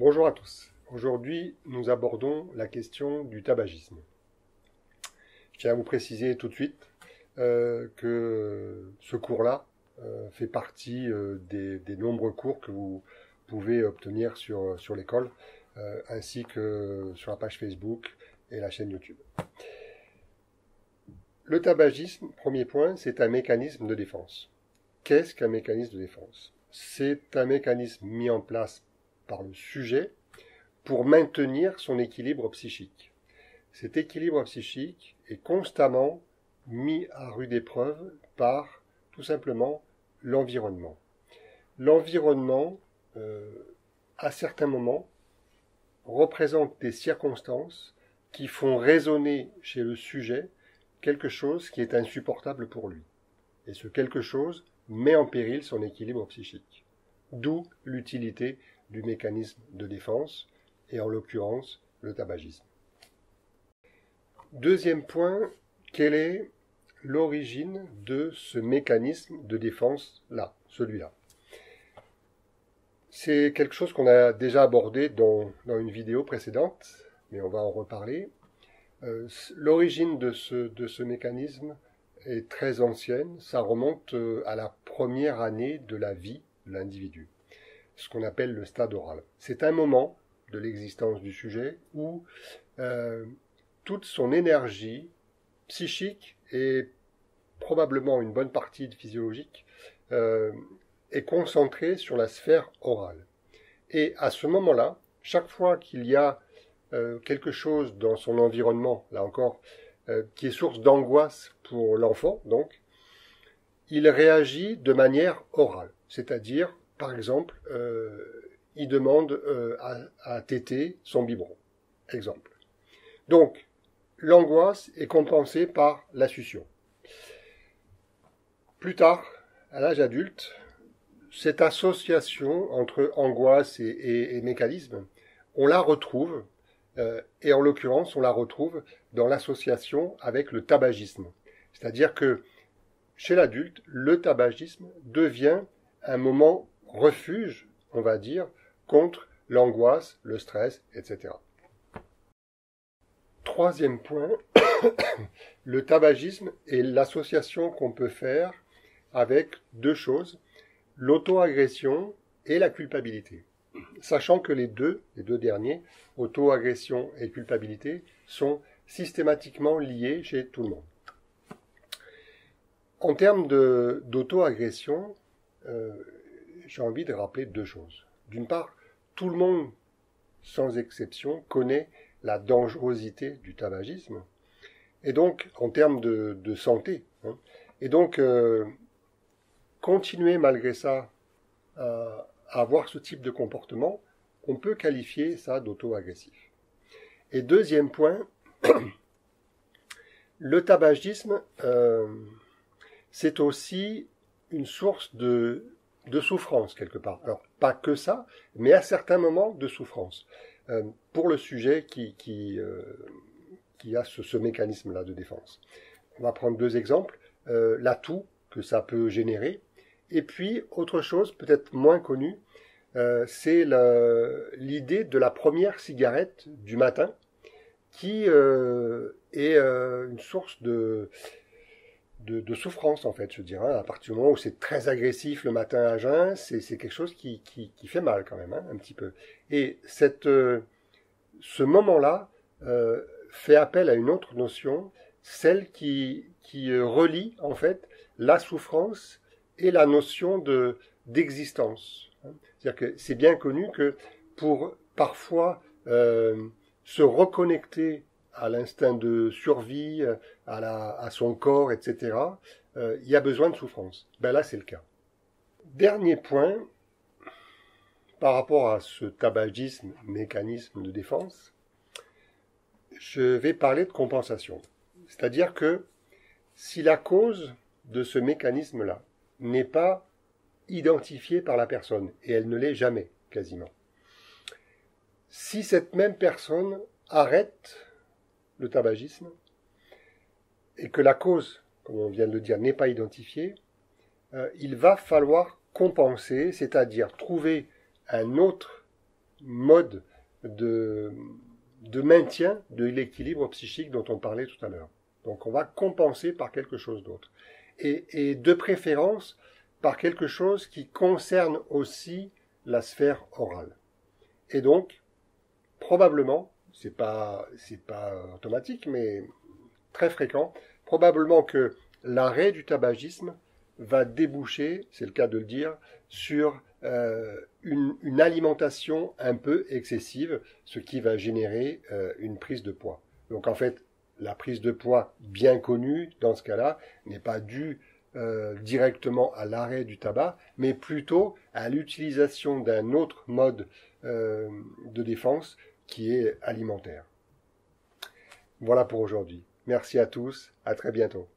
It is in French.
Bonjour à tous. Aujourd'hui, nous abordons la question du tabagisme. Je tiens à vous préciser tout de suite que ce cours-là fait partie des nombreux cours que vous pouvez obtenir sur l'école, ainsi que sur la page Facebook et la chaîne YouTube. Le tabagisme, premier point, c'est un mécanisme de défense. Qu'est-ce qu'un mécanisme de défense? C'est un mécanisme mis en place par le sujet pour maintenir son équilibre psychique. Cet équilibre psychique est constamment mis à rude épreuve par, tout simplement, l'environnement. L'environnement, à certains moments, représente des circonstances qui font résonner chez le sujet quelque chose qui est insupportable pour lui. Et ce quelque chose met en péril son équilibre psychique. D'où l'utilité du mécanisme de défense, et en l'occurrence le tabagisme. Deuxième point, quelle est l'origine de ce mécanisme de défense-là, celui-là? C'est quelque chose qu'on a déjà abordé dans une vidéo précédente, mais on va en reparler. L'origine de ce mécanisme est très ancienne, ça remonte à la première année de la vie de l'individu, ce qu'on appelle le stade oral. C'est un moment de l'existence du sujet où toute son énergie psychique et probablement une bonne partie physiologique est concentrée sur la sphère orale. Et à ce moment-là, chaque fois qu'il y a quelque chose dans son environnement, là encore, qui est source d'angoisse pour l'enfant, donc, il réagit de manière orale. C'est-à-dire, par exemple, il demande à téter son biberon. Exemple. Donc, l'angoisse est compensée par la succion. Plus tard, à l'âge adulte, cette association entre angoisse et mécanisme, on la retrouve, et en l'occurrence, on la retrouve dans l'association avec le tabagisme. C'est-à-dire que chez l'adulte, le tabagisme devient un moment refuge, on va dire, contre l'angoisse, le stress, etc. Troisième point, le tabagisme est l'association qu'on peut faire avec deux choses, l'auto-agression et la culpabilité. Sachant que les deux derniers, auto-agression et culpabilité, sont systématiquement liés chez tout le monde. En termes d'auto-agression, j'ai envie de rappeler deux choses. D'une part, tout le monde, sans exception, connaît la dangerosité du tabagisme, et donc en termes de santé. Et donc, continuer malgré ça à avoir ce type de comportement, on peut qualifier ça d'auto-agressif. Et deuxième point, le tabagisme, c'est aussi une source de souffrance quelque part. Alors, pas que ça, mais à certains moments de souffrance. Pour le sujet qui a ce mécanisme-là de défense. On va prendre deux exemples. La toux que ça peut générer. Et puis, autre chose peut-être moins connue, c'est l'idée de la première cigarette du matin qui est une source de souffrance, en fait, je dirais. À partir du moment où c'est très agressif le matin à jeun, c'est quelque chose qui fait mal quand même, un petit peu. Et ce moment-là fait appel à une autre notion, celle qui relie, en fait, la souffrance et la notion d'existence. C'est-à-dire que c'est bien connu que pour parfois se reconnecter à l'instinct de survie, à son corps, etc., il y a besoin de souffrance. Ben là, c'est le cas. Dernier point, par rapport à ce tabagisme, mécanisme de défense, je vais parler de compensation. C'est-à-dire que si la cause de ce mécanisme-là n'est pas identifiée par la personne, et elle ne l'est jamais, quasiment, si cette même personne arrête le tabagisme, et que la cause, comme on vient de le dire, n'est pas identifiée, il va falloir compenser, c'est-à-dire trouver un autre mode de maintien de l'équilibre psychique dont on parlait tout à l'heure. Donc on va compenser par quelque chose d'autre. Et de préférence par quelque chose qui concerne aussi la sphère orale. Et donc, probablement, c'est pas automatique, mais très fréquent, probablement que l'arrêt du tabagisme va déboucher, c'est le cas de le dire, sur une alimentation un peu excessive, ce qui va générer une prise de poids. Donc en fait, la prise de poids bien connue, dans ce cas-là, n'est pas due directement à l'arrêt du tabac, mais plutôt à l'utilisation d'un autre mode de défense qui est alimentaire. Voilà pour aujourd'hui. Merci à tous, à très bientôt.